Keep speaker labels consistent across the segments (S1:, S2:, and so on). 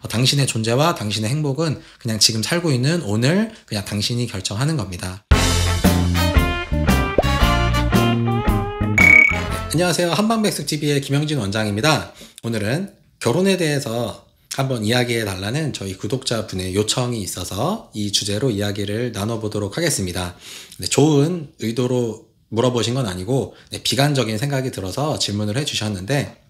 S1: 당신의 존재와 당신의 행복은 그냥 지금 살고 있는 오늘 그냥 당신이 결정하는 겁니다. 안녕하세요. 한방백숙TV의 김영진 원장입니다. 오늘은 결혼에 대해서 한번 이야기해 달라는 저희 구독자분의 요청이 있어서 이 주제로 이야기를 나눠보도록 하겠습니다. 좋은 의도로 물어보신 건 아니고 비관적인 생각이 들어서 질문을 해주셨는데,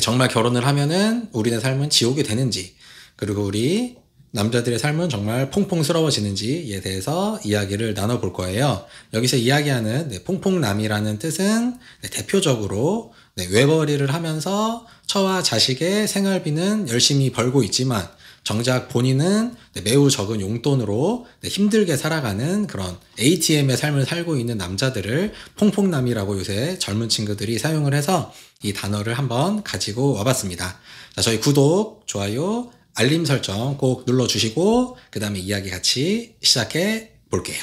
S1: 정말 결혼을 하면은 우리의 삶은 지옥이 되는지, 그리고 우리 남자들의 삶은 정말 퐁퐁스러워지는지에 대해서 이야기를 나눠볼 거예요. 여기서 이야기하는 퐁퐁남이라는 뜻은 대표적으로 외벌이를 하면서 처와 자식의 생활비는 열심히 벌고 있지만 정작 본인은 매우 적은 용돈으로 힘들게 살아가는 그런 ATM의 삶을 살고 있는 남자들을 퐁퐁남이라고 요새 젊은 친구들이 사용을 해서 이 단어를 한번 가지고 와봤습니다. 자, 저희 구독, 좋아요, 알림 설정 꼭 눌러주시고 그 다음에 이야기 같이 시작해 볼게요.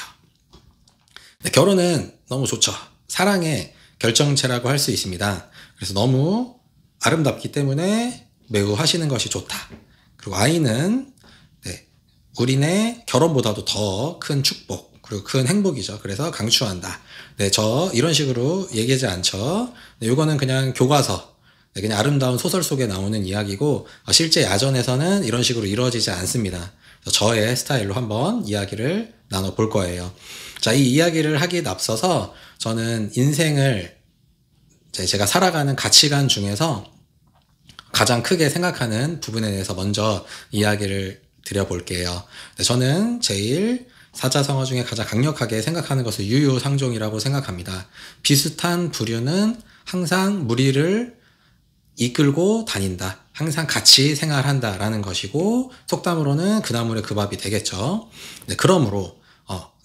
S1: 결혼은 너무 좋죠. 사랑의 결정체라고 할 수 있습니다. 그래서 너무 아름답기 때문에 매우 하시는 것이 좋다. 그리고 아이는 우리네 결혼보다도 더 큰 축복 그리고 큰 행복이죠. 그래서 강추한다. 저 이런 식으로 얘기하지 않죠. 이거는 그냥 교과서, 그냥 아름다운 소설 속에 나오는 이야기고 실제 야전에서는 이런 식으로 이루어지지 않습니다. 저의 스타일로 한번 이야기를 나눠볼 거예요. 자, 이 이야기를 하기에 앞서서 저는 인생을 제가 살아가는 가치관 중에서 가장 크게 생각하는 부분에 대해서 먼저 이야기를 드려볼게요. 저는 제일 사자성어 중에 가장 강력하게 생각하는 것을 유유상종이라고 생각합니다. 비슷한 부류는 항상 무리를 이끌고 다닌다. 항상 같이 생활한다라는 것이고, 속담으로는 그 나물에 그 밥이 되겠죠. 그러므로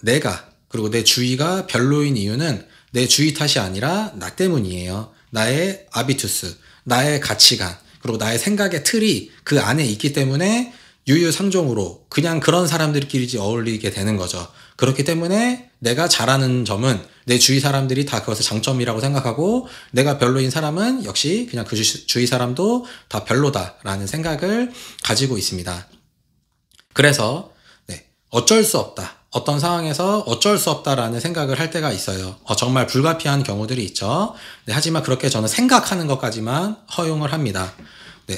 S1: 내가 그리고 내 주위가 별로인 이유는 내 주위 탓이 아니라 나 때문이에요. 나의 아비투스, 나의 가치관, 그리고 나의 생각의 틀이 그 안에 있기 때문에 유유상종으로 그냥 그런 사람들끼리 어울리게 되는 거죠. 그렇기 때문에 내가 잘하는 점은 내 주위 사람들이 다 그것을 장점이라고 생각하고, 내가 별로인 사람은 역시 그냥 그 주위 사람도 다 별로다라는 생각을 가지고 있습니다. 그래서 어쩔 수 없다. 어떤 상황에서 어쩔 수 없다라는 생각을 할 때가 있어요. 정말 불가피한 경우들이 있죠. 하지만 그렇게 저는 생각하는 것까지만 허용을 합니다.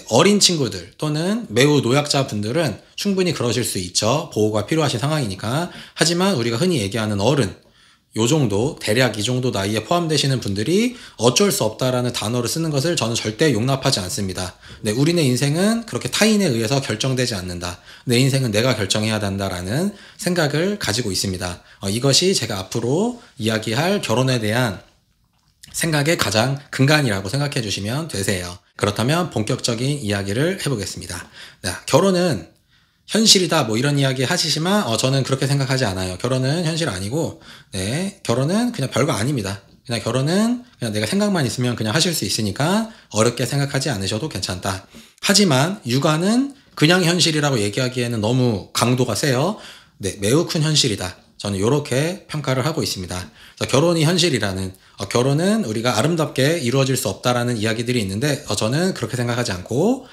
S1: 어린 친구들 또는 매우 노약자 분들은 충분히 그러실 수 있죠. 보호가 필요하신 상황이니까. 하지만 우리가 흔히 얘기하는 어른, 요 정도, 대략 이 정도 나이에 포함되시는 분들이 어쩔 수 없다라는 단어를 쓰는 것을 저는 절대 용납하지 않습니다. 우리네 인생은 그렇게 타인에 의해서 결정되지 않는다. 내 인생은 내가 결정해야 된다라는 생각을 가지고 있습니다. 이것이 제가 앞으로 이야기할 결혼에 대한 생각의 가장 근간이라고 생각해 주시면 되세요. 그렇다면 본격적인 이야기를 해보겠습니다. 결혼은 현실이다 이런 이야기 하시지만 저는 그렇게 생각하지 않아요. 결혼은 현실 아니고 결혼은 그냥 별거 아닙니다. 그냥 결혼은 그냥 내가 생각만 있으면 그냥 하실 수 있으니까 어렵게 생각하지 않으셔도 괜찮다. 하지만 육아는 그냥 현실이라고 얘기하기에는 너무 강도가 세요. 매우 큰 현실이다. 저는 이렇게 평가를 하고 있습니다. 결혼이 현실이라는, 결혼은 우리가 아름답게 이루어질 수 없다라는 이야기들이 있는데 저는 그렇게 생각하지 않고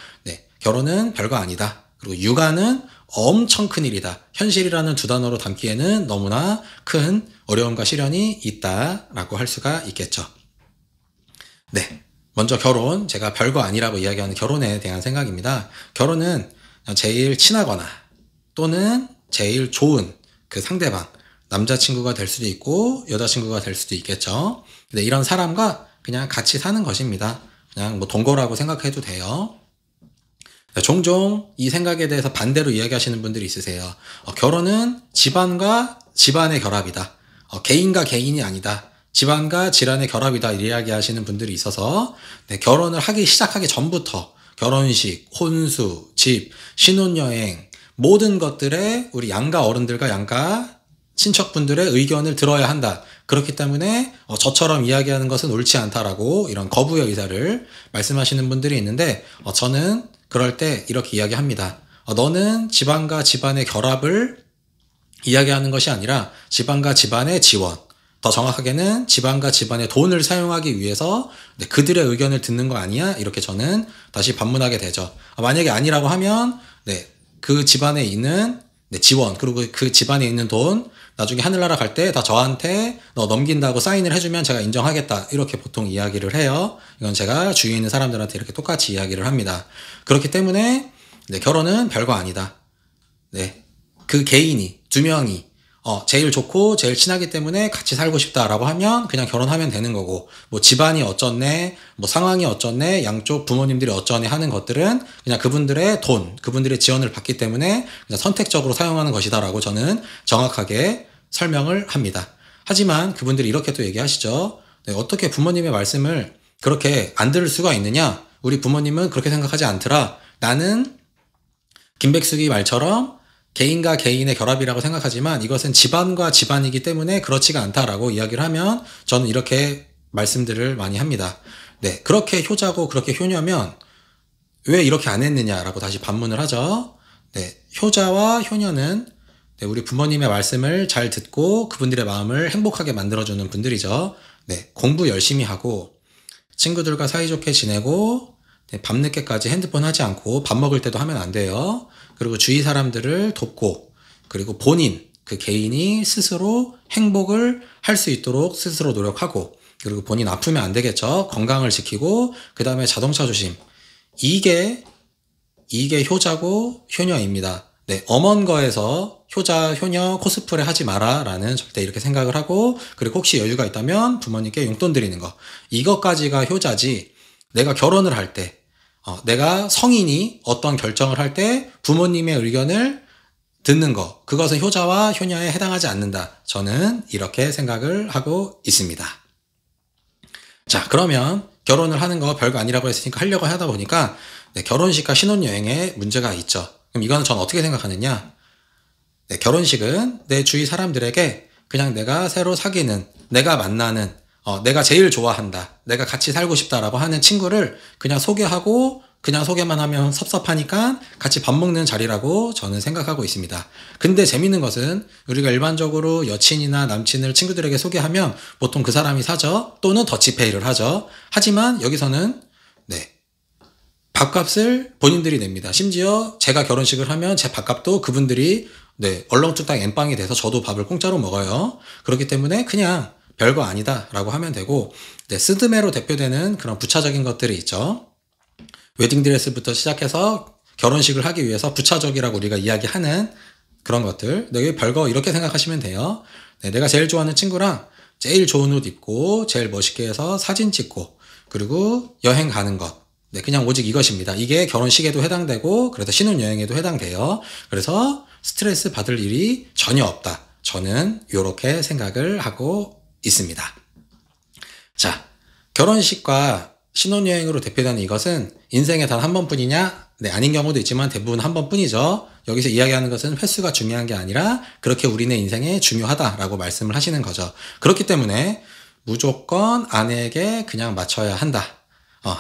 S1: 결혼은 별거 아니다. 그리고 육아는 엄청 큰 일이다. 현실이라는 두 단어로 담기에는 너무나 큰 어려움과 시련이 있다라고 할 수가 있겠죠. 먼저 결혼, 제가 별거 아니라고 이야기하는 결혼에 대한 생각입니다. 결혼은 제일 친하거나 또는 제일 좋은 그 상대방, 남자친구가 될 수도 있고 여자친구가 될 수도 있겠죠. 이런 사람과 그냥 같이 사는 것입니다. 그냥 동거라고 생각해도 돼요. 종종 이 생각에 대해서 반대로 이야기하시는 분들이 있으세요. 결혼은 집안과 집안의 결합이다. 개인과 개인이 아니다. 집안과 질환의 결합이다. 이야기하시는 분들이 있어서 결혼을 시작하기 전부터 결혼식, 혼수, 집, 신혼여행 모든 것들에 우리 양가 어른들과 양가 친척분들의 의견을 들어야 한다. 그렇기 때문에 저처럼 이야기하는 것은 옳지 않다라고 이런 거부의 의사를 말씀하시는 분들이 있는데 저는 그럴 때 이렇게 이야기합니다. 너는 집안과 집안의 결합을 이야기하는 것이 아니라 집안과 집안의 지원, 더 정확하게는 집안과 집안의 돈을 사용하기 위해서 그들의 의견을 듣는 거 아니야? 이렇게 저는 다시 반문하게 되죠. 만약에 아니라고 하면 그 집안에 있는 지원, 그리고 그 집안에 있는 돈 나중에 하늘나라 갈 때 다 저한테 너 넘긴다고 사인을 해주면 제가 인정하겠다, 이렇게 보통 이야기를 해요. 이건 제가 주위에 있는 사람들한테 이렇게 똑같이 이야기를 합니다. 그렇기 때문에 결혼은 별거 아니다. 그 개인이, 두 명이 제일 좋고 제일 친하기 때문에 같이 살고 싶다라고 하면 그냥 결혼하면 되는 거고, 뭐 집안이 어쩌네, 뭐 상황이 어쩌네, 양쪽 부모님들이 어쩌네 하는 것들은 그냥 그분들의 돈, 그분들의 지원을 받기 때문에 그냥 선택적으로 사용하는 것이다라고 저는 정확하게 설명을 합니다. 하지만 그분들이 이렇게 또 얘기하시죠. 어떻게 부모님의 말씀을 그렇게 안 들을 수가 있느냐? 우리 부모님은 그렇게 생각하지 않더라. 나는 김백숙이 말처럼 개인과 개인의 결합이라고 생각하지만 이것은 집안과 집안이기 때문에 그렇지가 않다라고 이야기를 하면 저는 이렇게 말씀들을 많이 합니다. 그렇게 효자고 그렇게 효녀면 왜 이렇게 안 했느냐라고 다시 반문을 하죠. 효자와 효녀는 우리 부모님의 말씀을 잘 듣고 그분들의 마음을 행복하게 만들어주는 분들이죠. 공부 열심히 하고 친구들과 사이좋게 지내고 밤늦게까지 핸드폰 하지 않고 밥 먹을 때도 하면 안 돼요. 그리고 주위 사람들을 돕고, 그리고 본인, 그 개인이 스스로 행복을 할 수 있도록 스스로 노력하고, 그리고 본인 아프면 안 되겠죠. 건강을 지키고, 그 다음에 자동차 조심. 이게 효자고 효녀입니다. 엄한 거에서 효자, 효녀 코스프레 하지 마라 라는 절대 이렇게 생각을 하고, 그리고 혹시 여유가 있다면 부모님께 용돈 드리는 거. 이것까지가 효자지. 내가 결혼을 할 때, 내가 성인이 어떤 결정을 할 때 부모님의 의견을 듣는 거, 그것은 효자와 효녀에 해당하지 않는다. 저는 이렇게 생각을 하고 있습니다. 자, 그러면 결혼을 하는 거 별거 아니라고 했으니까 하려고 하다 보니까 결혼식과 신혼여행에 문제가 있죠. 그럼 이거는 전 어떻게 생각하느냐? 결혼식은 내 주위 사람들에게 그냥 내가 새로 사귀는, 내가 만나는, 내가 제일 좋아한다, 내가 같이 살고 싶다라고 하는 친구를 그냥 소개하고, 그냥 소개만 하면 섭섭하니까 같이 밥 먹는 자리라고 저는 생각하고 있습니다. 근데 재밌는 것은 우리가 일반적으로 여친이나 남친을 친구들에게 소개하면 보통 그 사람이 사죠. 또는 더치페이를 하죠. 하지만 여기서는 밥값을 본인들이 냅니다. 심지어 제가 결혼식을 하면 제 밥값도 그분들이 얼렁뚱땅 엠빵이 돼서 저도 밥을 공짜로 먹어요. 그렇기 때문에 그냥 별거 아니다 라고 하면 되고, 스드메로 대표되는 그런 부차적인 것들이 있죠. 웨딩드레스부터 시작해서 결혼식을 하기 위해서 부차적이라고 우리가 이야기하는 그런 것들, 별거 이렇게 생각하시면 돼요. 내가 제일 좋아하는 친구랑 제일 좋은 옷 입고 제일 멋있게 해서 사진 찍고, 그리고 여행 가는 것, 그냥 오직 이것입니다. 이게 결혼식에도 해당되고 그래서 신혼여행에도 해당돼요. 그래서 스트레스 받을 일이 전혀 없다. 저는 이렇게 생각을 하고 있습니다. 자, 결혼식과 신혼여행으로 대표되는 이것은 인생에 단 한 번뿐이냐? 아닌 경우도 있지만 대부분 한 번뿐이죠. 여기서 이야기하는 것은 횟수가 중요한 게 아니라 그렇게 우리네 인생에 중요하다라고 말씀을 하시는 거죠. 그렇기 때문에 무조건 아내에게 그냥 맞춰야 한다.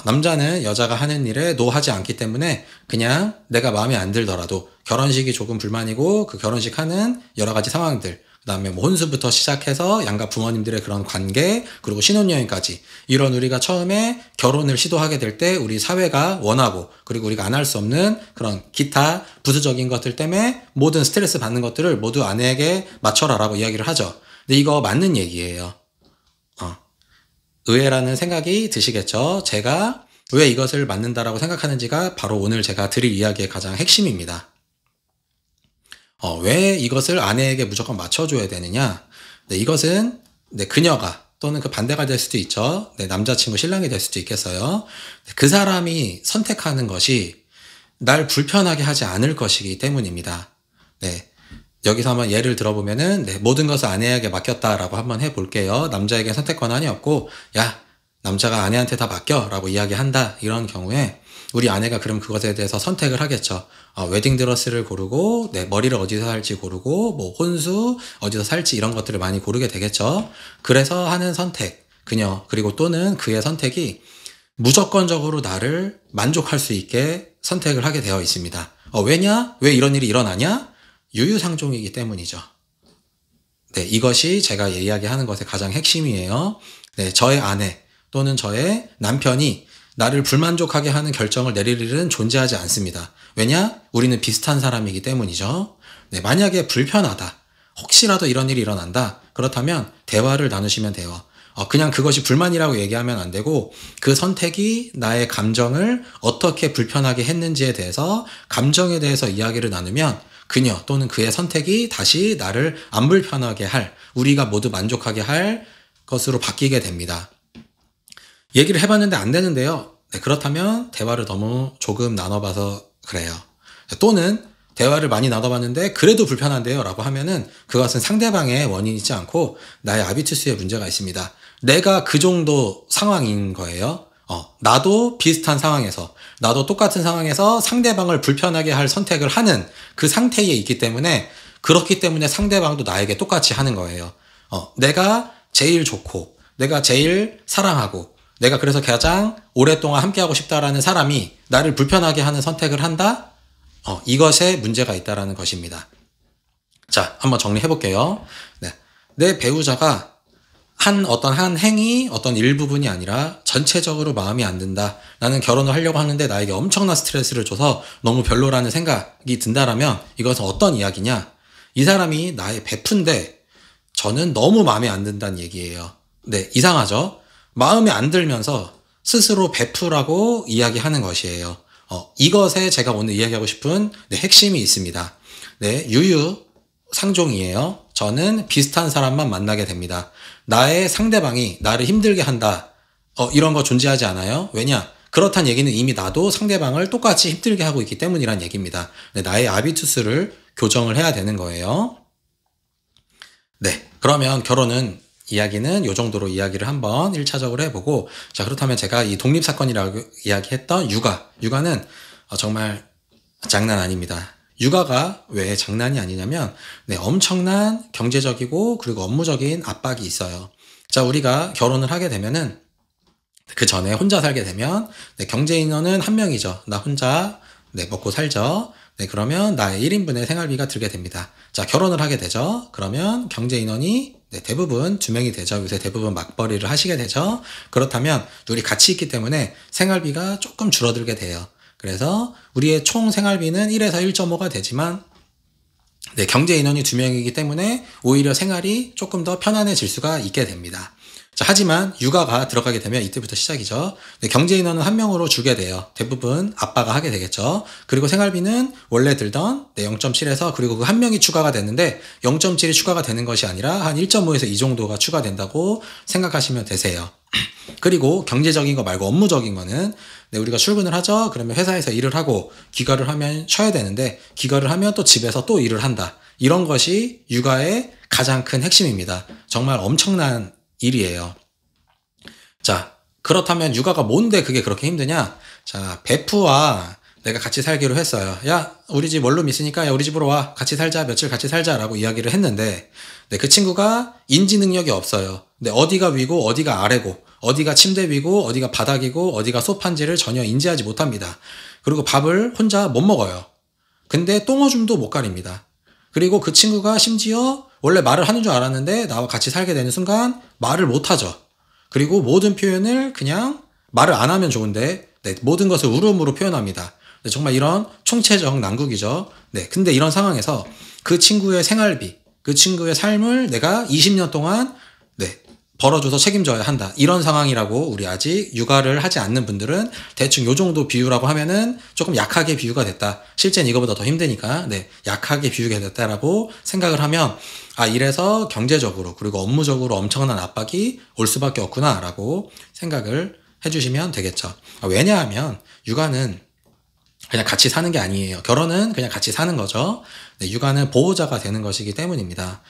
S1: 남자는 여자가 하는 일에 노하지 않기 때문에 그냥 내가 마음에 안 들더라도 결혼식이 조금 불만이고 그 결혼식 하는 여러 가지 상황들, 그 다음에 뭐 혼수부터 시작해서 양가 부모님들의 그런 관계, 그리고 신혼여행까지, 이런 우리가 처음에 결혼을 시도하게 될 때 우리 사회가 원하고 그리고 우리가 안 할 수 없는 그런 기타 부수적인 것들 때문에 모든 스트레스 받는 것들을 모두 아내에게 맞춰라 라고 이야기를 하죠. 근데 이거 맞는 얘기예요. 의외라는 생각이 드시겠죠. 제가 왜 이것을 맞는다라고 생각하는지가 바로 오늘 제가 드릴 이야기의 가장 핵심입니다. 왜 이것을 아내에게 무조건 맞춰줘야 되느냐? 이것은 그녀가 또는 그 반대가 될 수도 있죠. 남자친구, 신랑이 될 수도 있겠어요. 그 사람이 선택하는 것이 날 불편하게 하지 않을 것이기 때문입니다. 여기서 한번 예를 들어보면은 모든 것을 아내에게 맡겼다라고 한번 해볼게요. 남자에게 선택 권한이 없고 야, 남자가 아내한테 다 맡겨 라고 이야기한다. 이런 경우에 우리 아내가 그럼 그것에 대해서 선택을 하겠죠. 웨딩드레스를 고르고 머리를 어디서 살지 고르고 뭐 혼수 어디서 살지 이런 것들을 많이 고르게 되겠죠. 그래서 하는 선택, 그녀 그리고 또는 그의 선택이 무조건적으로 나를 만족할 수 있게 선택을 하게 되어 있습니다. 왜냐? 왜 이런 일이 일어나냐? 유유상종이기 때문이죠. 네, 이것이 제가 이야기하는 것의 가장 핵심이에요. 네, 저의 아내 또는 저의 남편이 나를 불만족하게 하는 결정을 내릴 일은 존재하지 않습니다. 왜냐? 우리는 비슷한 사람이기 때문이죠. 네, 만약에 불편하다. 혹시라도 이런 일이 일어난다. 그렇다면 대화를 나누시면 돼요. 그냥 그것이 불만이라고 얘기하면 안 되고 그 선택이 나의 감정을 어떻게 불편하게 했는지에 대해서 감정에 대해서 이야기를 나누면 그녀 또는 그의 선택이 다시 나를 안 불편하게 할, 우리가 모두 만족하게 할 것으로 바뀌게 됩니다. 얘기를 해봤는데 안 되는데요. 네, 그렇다면 대화를 너무 조금 나눠봐서 그래요. 또는 대화를 많이 나눠봤는데 그래도 불편한데요 라고 하면은 그것은 상대방의 원인이 있지 않고 나의 아비투스에 문제가 있습니다. 내가 그 정도 상황인 거예요. 나도 비슷한 상황에서, 나도 똑같은 상황에서 상대방을 불편하게 할 선택을 하는 그 상태에 있기 때문에, 그렇기 때문에 상대방도 나에게 똑같이 하는 거예요. 내가 제일 좋고 내가 제일 사랑하고 내가 그래서 가장 오랫동안 함께하고 싶다라는 사람이 나를 불편하게 하는 선택을 한다? 이것에 문제가 있다라는 것입니다. 자, 한번 정리해 볼게요. 네. 내 배우자가 어떤 한 행위, 어떤 일부분이 아니라 전체적으로 마음이 안 든다. 나는 결혼을 하려고 하는데 나에게 엄청난 스트레스를 줘서 너무 별로라는 생각이 든다라면 이것은 어떤 이야기냐? 이 사람이 나의 베프인데 저는 너무 마음에 안 든다는 얘기예요. 네, 이상하죠? 마음에 안 들면서 스스로 베프라고 이야기하는 것이에요. 이것에 제가 오늘 이야기하고 싶은 핵심이 있습니다. 네, 유유상종이에요. 저는 비슷한 사람만 만나게 됩니다. 나의 상대방이 나를 힘들게 한다. 이런 거 존재하지 않아요. 왜냐? 그렇다는 얘기는 이미 나도 상대방을 똑같이 힘들게 하고 있기 때문이란 얘기입니다. 네, 나의 아비투스를 교정을 해야 되는 거예요. 네, 그러면 결혼은 이야기는 이 정도로 이야기를 한번 1차적으로 해보고, 자, 그렇다면 제가 이 독립사건이라고 이야기했던 육아는 정말 장난 아닙니다. 육아가 왜 장난이 아니냐면, 네, 엄청난 경제적이고 그리고 업무적인 압박이 있어요. 자, 우리가 결혼을 하게 되면은 그 전에 혼자 살게 되면, 네, 경제 인원은 한 명이죠. 나 혼자, 네, 먹고 살죠. 네, 그러면 나의 1인분의 생활비가 들게 됩니다. 자, 결혼을 하게 되죠. 그러면 경제 인원이 대부분 2명이 되죠. 요새 대부분 맞벌이를 하시게 되죠. 그렇다면 둘이 같이 있기 때문에 생활비가 조금 줄어들게 돼요. 그래서 우리의 총 생활비는 1에서 1.5가 되지만, 네, 경제 인원이 2명이기 때문에 오히려 생활이 조금 더 편안해질 수가 있게 됩니다. 자, 하지만 육아가 들어가게 되면 이때부터 시작이죠. 네, 경제 인원은 1명으로 주게 돼요. 대부분 아빠가 하게 되겠죠. 그리고 생활비는 원래 들던 0.7에서 그리고 그 1명이 추가가 됐는데 0.7이 추가가 되는 것이 아니라 한 1.5에서 2 정도가 추가된다고 생각하시면 되세요. 그리고 경제적인 거 말고 업무적인 거는, 네, 우리가 출근을 하죠. 그러면 회사에서 일을 하고 귀가를 하면 쉬어야 되는데 귀가를 하면 또 집에서 또 일을 한다. 이런 것이 육아의 가장 큰 핵심입니다. 정말 엄청난 일이에요. 자, 그렇다면 육아가 뭔데 그게 그렇게 힘드냐? 자, 베프와 내가 같이 살기로 했어요. 야, 우리 집 원룸 있으니까 야, 우리 집으로 와. 같이 살자. 며칠 같이 살자라고 이야기를 했는데, 네, 그 친구가 인지 능력이 없어요. 근데 어디가 위고 어디가 아래고 어디가 침대 위고 어디가 바닥이고 어디가 소파인지를 전혀 인지하지 못합니다. 그리고 밥을 혼자 못 먹어요. 근데 똥오줌도 못 가립니다. 그리고 그 친구가 심지어 원래 말을 하는 줄 알았는데 나와 같이 살게 되는 순간 말을 못 하죠. 그리고 모든 표현을 그냥 말을 안 하면 좋은데, 네, 모든 것을 울음으로 표현합니다. 네, 정말 이런 총체적 난국이죠. 네, 근데 이런 상황에서 그 친구의 생활비, 그 친구의 삶을 내가 20년 동안, 네, 벌어줘서 책임져야 한다. 이런 상황이라고 우리 아직 육아를 하지 않는 분들은 대충 요 정도 비유라고 하면은 조금 약하게 비유가 됐다. 실제는 이거보다 더 힘드니까, 네, 약하게 비유가 됐다라고 생각을 하면, 이래서 경제적으로 그리고 업무적으로 엄청난 압박이 올 수밖에 없구나라고 생각을 해주시면 되겠죠. 왜냐하면 육아는 그냥 같이 사는 게 아니에요. 결혼은 그냥 같이 사는 거죠. 네, 육아는 보호자가 되는 것이기 때문입니다.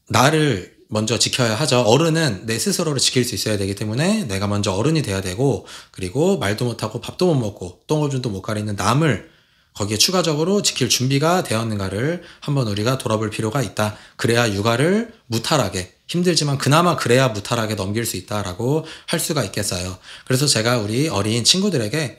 S1: 나를 먼저 지켜야 하죠. 어른은 내 스스로를 지킬 수 있어야 되기 때문에 내가 먼저 어른이 돼야 되고, 그리고 말도 못하고 밥도 못 먹고 똥오줌도 못 가리는 남을 거기에 추가적으로 지킬 준비가 되었는가를 한번 우리가 돌아볼 필요가 있다. 그래야 육아를 무탈하게, 힘들지만 그나마 그래야 무탈하게 넘길 수 있다라고 할 수가 있겠어요. 그래서 제가 우리 어린 친구들에게,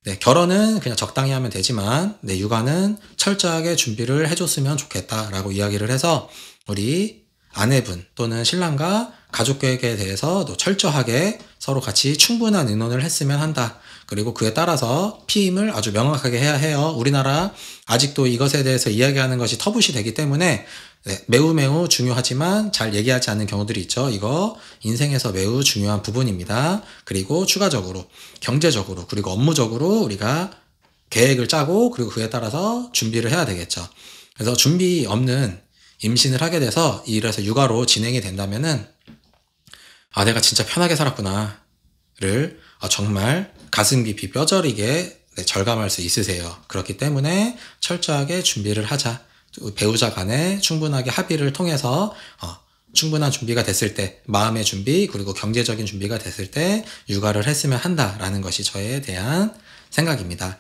S1: 네, 결혼은 그냥 적당히 하면 되지만, 네, 육아는 철저하게 준비를 해줬으면 좋겠다라고 이야기를 해서, 우리 아내분 또는 신랑과 가족 계획에 대해서 또 철저하게 서로 같이 충분한 의논을 했으면 한다. 그리고 그에 따라서 피임을 아주 명확하게 해야 해요. 우리나라 아직도 이것에 대해서 이야기하는 것이 터부시 되기 때문에 매우 매우 중요하지만 잘 얘기하지 않는 경우들이 있죠. 이거 인생에서 매우 중요한 부분입니다. 그리고 추가적으로 경제적으로 그리고 업무적으로 우리가 계획을 짜고 그리고 그에 따라서 준비를 해야 되겠죠. 그래서 준비 없는 임신을 하게 돼서 이래서 육아로 진행이 된다면은 내가 진짜 편하게 살았구나를 정말 가슴 깊이 뼈저리게 절감할 수 있으세요. 그렇기 때문에 철저하게 준비를 하자. 배우자 간에 충분하게 합의를 통해서 충분한 준비가 됐을 때 마음의 준비 그리고 경제적인 준비가 됐을 때 육아를 했으면 한다라는 것이 저에 대한 생각입니다.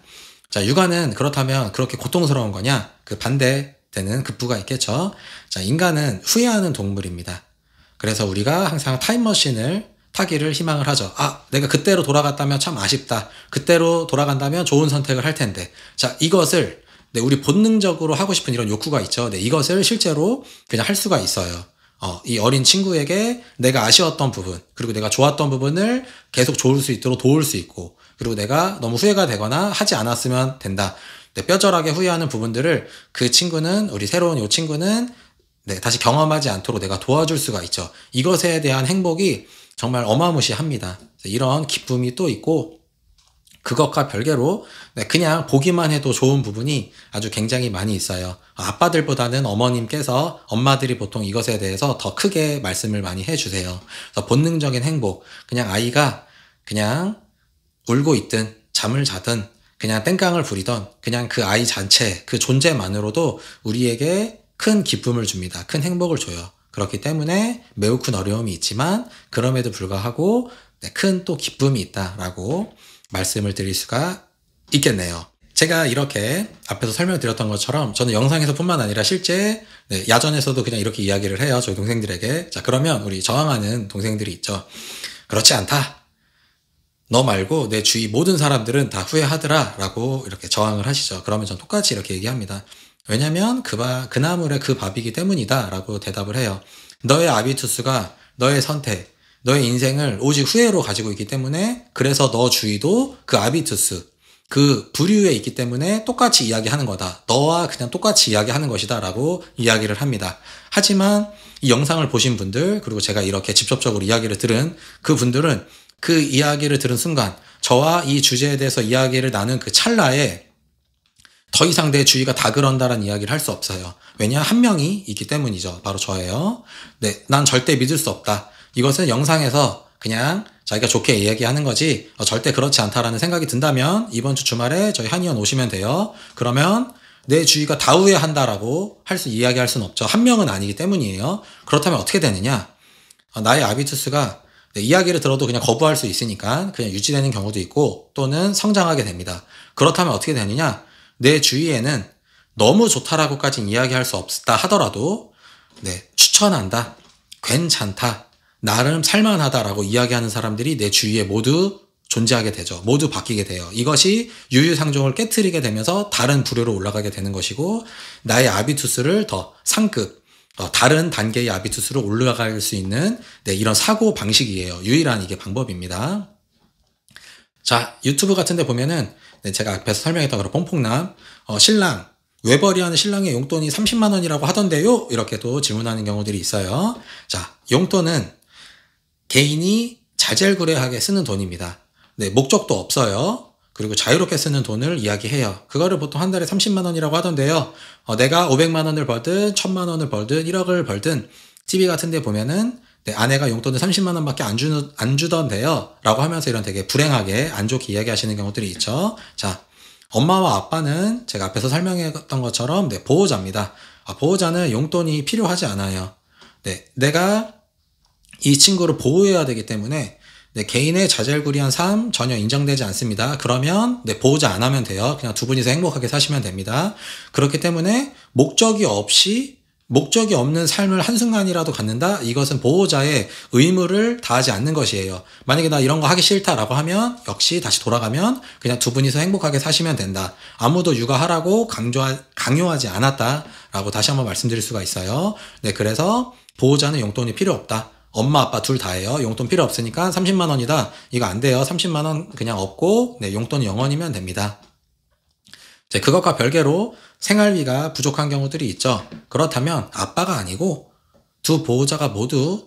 S1: 자, 육아는 그렇다면 그렇게 고통스러운 거냐? 그 반대되는 급부가 있겠죠. 자, 인간은 후회하는 동물입니다. 그래서 우리가 항상 타임머신을 타기를 희망을 하죠. 내가 그때로 돌아갔다면 참 아쉽다. 그때로 돌아간다면 좋은 선택을 할 텐데. 자, 이것을 우리 본능적으로 하고 싶은 이런 욕구가 있죠. 이것을 실제로 그냥 할 수가 있어요. 이 어린 친구에게 내가 아쉬웠던 부분, 그리고 내가 좋았던 부분을 계속 좋을 수 있도록 도울 수 있고, 그리고 내가 너무 후회가 되거나 하지 않았으면 된다. 뼈저하게 후회하는 부분들을 우리 새로운 이 친구는 다시 경험하지 않도록 내가 도와줄 수가 있죠. 이것에 대한 행복이 정말 어마무시합니다. 이런 기쁨이 또 있고, 그것과 별개로 그냥 보기만 해도 좋은 부분이 아주 굉장히 많이 있어요. 아빠들보다는 엄마들이 보통 이것에 대해서 더 크게 말씀을 많이 해주세요. 그래서 본능적인 행복, 그냥 아이가 그냥 울고 있든 잠을 자든 그냥 땡깡을 부리던 그냥 그 아이 자체, 그 존재만으로도 우리에게 큰 기쁨을 줍니다. 큰 행복을 줘요. 그렇기 때문에 매우 큰 어려움이 있지만 그럼에도 불구하고 큰 또 기쁨이 있다라고 말씀을 드릴 수가 있겠네요. 제가 이렇게 앞에서 설명드렸던 것처럼 저는 영상에서 뿐만 아니라 실제 야전에서도 그냥 이렇게 이야기를 해요. 저희 동생들에게. 자, 그러면 우리 저항하는 동생들이 있죠. 그렇지 않다. 너 말고 내 주위 모든 사람들은 다 후회하더라 라고 이렇게 저항을 하시죠. 그러면 전 똑같이 이렇게 얘기합니다. 왜냐면 그 나물의 그 밥이기 때문이다 라고 대답을 해요. 너의 아비투스가 너의 선택, 너의 인생을 오직 후회로 가지고 있기 때문에 그래서 너 주위도 그 아비투스, 그 부류에 있기 때문에 똑같이 이야기하는 거다. 너와 그냥 똑같이 이야기하는 것이다 라고 이야기를 합니다. 하지만 이 영상을 보신 분들 그리고 제가 이렇게 직접적으로 이야기를 들은 그 분들은 그 이야기를 들은 순간 저와 이 주제에 대해서 이야기를 나눈 그 찰나에 더 이상 내 주위가 다 그런다라는 이야기를 할 수 없어요. 왜냐? 한 명이 있기 때문이죠. 바로 저예요. 난 절대 믿을 수 없다. 이것은 영상에서 그냥 자기가 좋게 이야기하는 거지 절대 그렇지 않다라는 생각이 든다면 이번 주 주말에 저희 한의원 오시면 돼요. 그러면 내 주위가 다 후회한다라고 이야기할 수는 없죠. 한 명은 아니기 때문이에요. 그렇다면 어떻게 되느냐? 나의 아비투스가 이야기를 들어도 그냥 거부할 수 있으니까 그냥 유지되는 경우도 있고 또는 성장하게 됩니다. 그렇다면 어떻게 되느냐? 내 주위에는 너무 좋다라고까지는 이야기할 수 없다 하더라도 추천한다, 괜찮다, 나름 살만하다라고 이야기하는 사람들이 내 주위에 모두 존재하게 되죠. 모두 바뀌게 돼요. 이것이 유유상종을 깨트리게 되면서 다른 부류로 올라가게 되는 것이고 나의 아비투스를 더 상급, 다른 단계의 아비투스로 올라갈 수 있는 이런 사고 방식이에요. 유일한 이게 방법입니다. 자, 유튜브 같은 데 보면은 제가 앞에서 설명했던 그런 뽕뽕남 신랑 외벌이하는 신랑의 용돈이 30만 원이라고 하던데요? 이렇게 또 질문하는 경우들이 있어요. 자, 용돈은 개인이 자잘구레하게 쓰는 돈입니다. 목적도 없어요. 그리고 자유롭게 쓰는 돈을 이야기해요. 그거를 보통 한 달에 30만 원이라고 하던데요. 내가 500만 원을 벌든 1000만 원을 벌든 1억을 벌든 TV 같은 데 보면은 아내가 용돈을 30만 원밖에 안 주던데요. 라고 하면서 이런 되게 불행하게 안 좋게 이야기하시는 경우들이 있죠. 자, 엄마와 아빠는 제가 앞에서 설명했던 것처럼 보호자입니다. 보호자는 용돈이 필요하지 않아요. 내가 이 친구를 보호해야 되기 때문에 개인의 자잘구리한 삶 전혀 인정되지 않습니다. 그러면 보호자 안 하면 돼요. 그냥 두 분이서 행복하게 사시면 됩니다. 그렇기 때문에 목적이 없이 목적이 없는 삶을 한순간이라도 갖는다? 이것은 보호자의 의무를 다하지 않는 것이에요. 만약에 나 이런 거 하기 싫다라고 하면 역시 다시 돌아가면 그냥 두 분이서 행복하게 사시면 된다. 아무도 육아하라고 강요하지 않았다라고 다시 한번 말씀드릴 수가 있어요. 네, 그래서 보호자는 용돈이 필요 없다. 엄마 아빠 둘 다예요. 용돈 필요 없으니까 30만 원이다. 이거 안 돼요. 30만 원 그냥 없고 네, 용돈이 0원이면 됩니다. 네, 그것과 별개로 생활비가 부족한 경우들이 있죠. 그렇다면 아빠가 아니고 두 보호자가 모두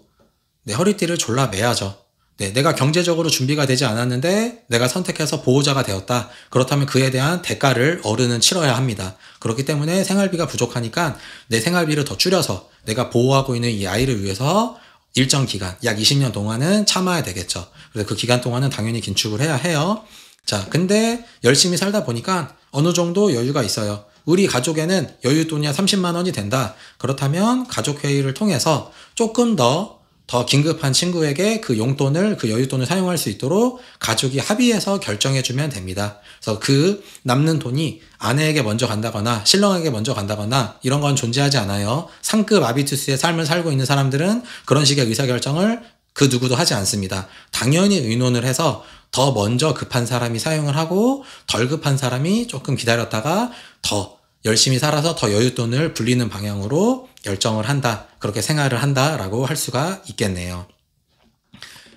S1: 네, 허리띠를 졸라 매야죠. 네, 내가 경제적으로 준비가 되지 않았는데 내가 선택해서 보호자가 되었다. 그렇다면 그에 대한 대가를 어른은 치러야 합니다. 그렇기 때문에 생활비가 부족하니까 내 생활비를 더 줄여서 내가 보호하고 있는 이 아이를 위해서 일정 기간, 약 20년 동안은 참아야 되겠죠. 그래서 그 기간 동안은 당연히 긴축을 해야 해요. 자, 근데 열심히 살다 보니까 어느 정도 여유가 있어요. 우리 가족에는 여윳돈이 30만 원이 된다. 그렇다면 가족회의를 통해서 조금 더 긴급한 친구에게 그 용돈을, 그 여윳돈을 사용할 수 있도록 가족이 합의해서 결정해주면 됩니다. 그래서 그 남는 돈이 아내에게 먼저 간다거나 신랑에게 먼저 간다거나 이런 건 존재하지 않아요. 상급 아비투스의 삶을 살고 있는 사람들은 그런 식의 의사결정을 그 누구도 하지 않습니다. 당연히 의논을 해서 더 먼저 급한 사람이 사용을 하고 덜 급한 사람이 조금 기다렸다가 더 열심히 살아서 더 여윳돈을 불리는 방향으로 결정을 한다. 그렇게 생활을 한다라고 할 수가 있겠네요.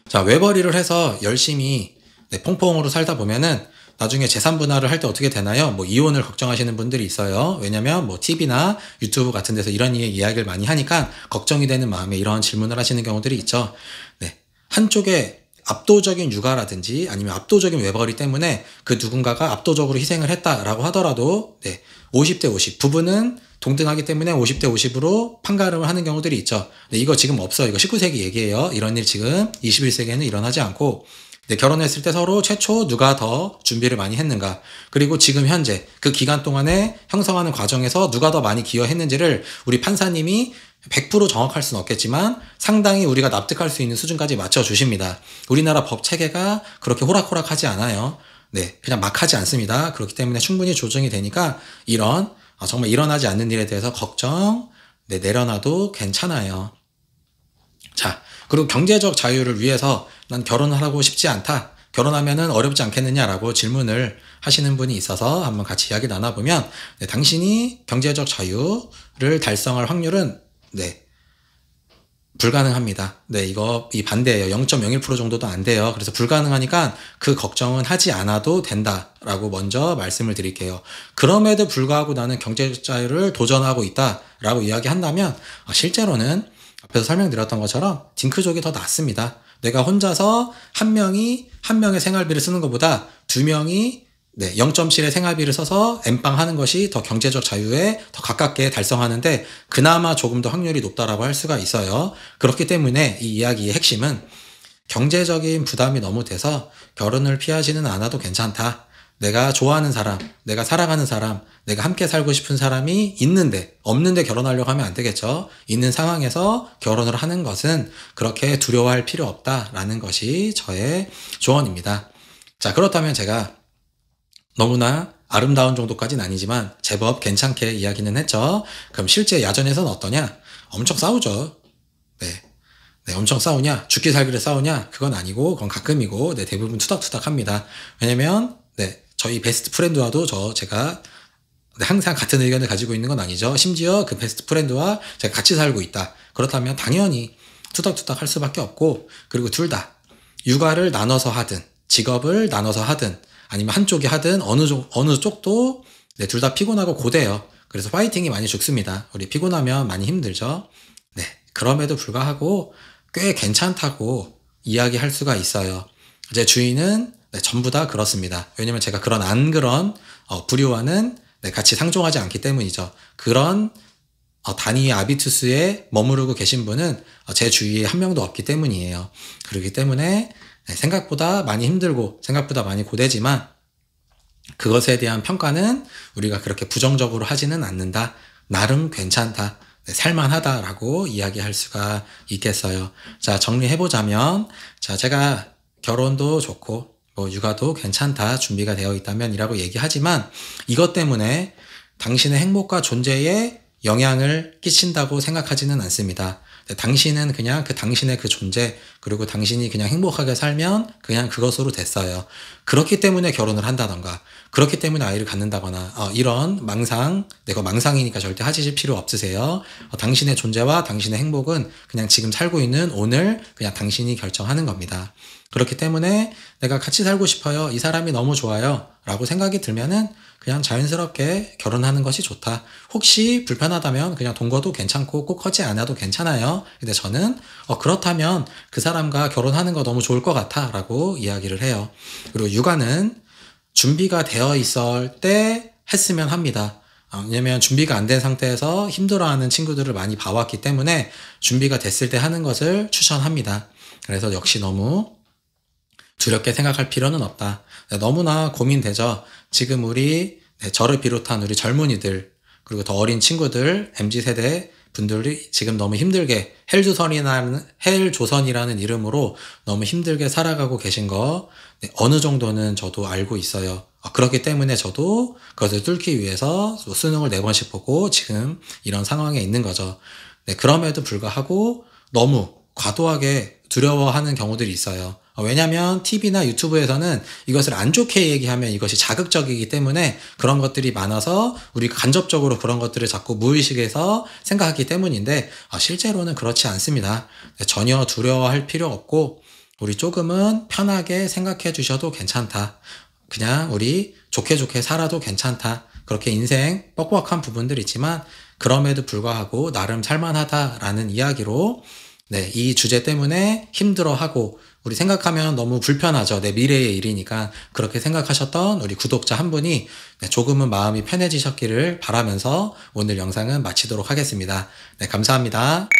S1: 자, 외벌이를 해서 열심히 퐁퐁으로 살다 보면은 나중에 재산 분할을 할 때 어떻게 되나요? 뭐 이혼을 걱정하시는 분들이 있어요. 왜냐면 뭐 TV나 유튜브 같은 데서 이런 이야기를 많이 하니까 걱정이 되는 마음에 이런 질문을 하시는 경우들이 있죠. 네. 한쪽에 압도적인 육아라든지 아니면 압도적인 외벌이 때문에 그 누군가가 압도적으로 희생을 했다라고 하더라도 네, 50대 50 부부는 동등하기 때문에 50대 50으로 판가름을 하는 경우들이 있죠. 네, 이거 지금 없어요. 이거 19세기 얘기예요. 이런 일 지금 21세기에는 일어나지 않고 네, 결혼했을 때 서로 최초 누가 더 준비를 많이 했는가, 그리고 지금 현재 그 기간 동안에 형성하는 과정에서 누가 더 많이 기여했는지를 우리 판사님이 100% 정확할 수는 없겠지만 상당히 우리가 납득할 수 있는 수준까지 맞춰주십니다. 우리나라 법 체계가 그렇게 호락호락하지 않아요. 네, 그냥 막 하지 않습니다. 그렇기 때문에 충분히 조정이 되니까 이런 정말 일어나지 않는 일에 대해서 걱정 내려놔도 괜찮아요. 자, 그리고 경제적 자유를 위해서 난 결혼을 하고 싶지 않다. 결혼하면은 어렵지 않겠느냐라고 질문을 하시는 분이 있어서 한번 같이 이야기 나눠보면 당신이 경제적 자유를 달성할 확률은 불가능합니다. 이 반대예요. 0.01% 정도도 안 돼요. 그래서 불가능하니까 그 걱정은 하지 않아도 된다라고 먼저 말씀을 드릴게요. 그럼에도 불구하고 나는 경제적 자유를 도전하고 있다라고 이야기한다면 실제로는 앞에서 설명드렸던 것처럼 딩크족이 더 낫습니다. 내가 혼자서 한 명의 생활비를 쓰는 것보다 두 명이 0.7의 생활비를 써서 엠빵 하는 것이 더 경제적 자유에 더 가깝게 달성하는데 그나마 조금 더 확률이 높다라고 할 수가 있어요. 그렇기 때문에 이 이야기의 핵심은 경제적인 부담이 너무 돼서 결혼을 피하지는 않아도 괜찮다. 내가 좋아하는 사람, 내가 사랑하는 사람, 내가 함께 살고 싶은 사람이 없는데 결혼하려고 하면 안 되겠죠. 있는 상황에서 결혼을 하는 것은 그렇게 두려워할 필요 없다라는 것이 저의 조언입니다. 자, 그렇다면 제가 너무나 아름다운 정도까지는 아니지만 제법 괜찮게 이야기는 했죠. 그럼 실제 야전에서는 어떠냐? 엄청 싸우죠. 네, 엄청 싸우냐? 죽기 살기를 싸우냐? 그건 아니고 그건 가끔이고 대부분 투닥투닥합니다. 왜냐면 저희 베스트 프렌드와도 제가 항상 같은 의견을 가지고 있는 건 아니죠. 심지어 그 베스트 프렌드와 제가 같이 살고 있다. 그렇다면 당연히 투닥투닥 할 수밖에 없고, 그리고 둘 다 육아를 나눠서 하든 직업을 나눠서 하든 아니면 한쪽이 하든 어느 쪽도 둘 다 피곤하고 고돼요. 그래서 파이팅이 많이 죽습니다. 우리 피곤하면 많이 힘들죠. 그럼에도 불구하고 꽤 괜찮다고 이야기할 수가 있어요. 제 주위는 전부 다 그렇습니다. 왜냐면 제가 그런 부류와는 같이 상종하지 않기 때문이죠. 그런 단위의 아비투스에 머무르고 계신 분은 제 주위에 한 명도 없기 때문이에요. 그렇기 때문에 생각보다 많이 힘들고 생각보다 많이 고되지만 그것에 대한 평가는 우리가 그렇게 부정적으로 하지는 않는다. 나름 괜찮다. 살만하다라고 이야기할 수가 있겠어요. 자, 정리해보자면, 제가 결혼도 좋고 육아도 괜찮다, 준비가 되어 있다면 이라고 얘기하지만 이것 때문에 당신의 행복과 존재에 영향을 끼친다고 생각하지는 않습니다. 당신은 그냥 당신의 그 존재, 그리고 당신이 그냥 행복하게 살면 그냥 그것으로 됐어요. 그렇기 때문에 결혼을 한다던가, 그렇기 때문에 아이를 갖는다거나, 이런 내가 망상이니까 절대 하실 필요 없으세요. 당신의 존재와 당신의 행복은 그냥 지금 살고 있는 오늘 그냥 당신이 결정하는 겁니다. 그렇기 때문에 내가 같이 살고 싶어요. 이 사람이 너무 좋아요. 라고 생각이 들면은 그냥 자연스럽게 결혼하는 것이 좋다. 혹시 불편하다면 그냥 동거도 괜찮고 꼭 하지 않아도 괜찮아요. 근데 저는 그렇다면 그 사람과 결혼하는 거 너무 좋을 것 같아 라고 이야기를 해요. 그리고 육아는 준비가 되어 있을 때 했으면 합니다. 왜냐면 준비가 안 된 상태에서 힘들어하는 친구들을 많이 봐왔기 때문에 준비가 됐을 때 하는 것을 추천합니다. 그래서 역시 너무 두렵게 생각할 필요는 없다. 너무나 고민되죠. 지금 저를 비롯한 우리 젊은이들, 그리고 더 어린 친구들, MZ세대 분들이 지금 너무 힘들게 헬조선이라는 이름으로 너무 힘들게 살아가고 계신 거 어느 정도는 저도 알고 있어요. 그렇기 때문에 저도 그것을 뚫기 위해서 수능을 4번씩 보고 지금 이런 상황에 있는 거죠. 그럼에도 불구하고 너무 과도하게 두려워하는 경우들이 있어요. 왜냐하면 TV나 유튜브에서는 이것을 안 좋게 얘기하면 이것이 자극적이기 때문에 그런 것들이 많아서 우리가 간접적으로 그런 것들을 자꾸 무의식에서 생각하기 때문인데 실제로는 그렇지 않습니다. 전혀 두려워할 필요 없고 우리 조금은 편하게 생각해 주셔도 괜찮다. 그냥 우리 좋게 살아도 괜찮다. 그렇게 인생 뻑뻑한 부분들 있지만 그럼에도 불구하고 나름 살만하다라는 이야기로 이 주제 때문에 힘들어하고 우리 생각하면 너무 불편하죠. 내 미래의 일이니까 그렇게 생각하셨던 우리 구독자 한 분이 조금은 마음이 편해지셨기를 바라면서 오늘 영상은 마치도록 하겠습니다. 감사합니다.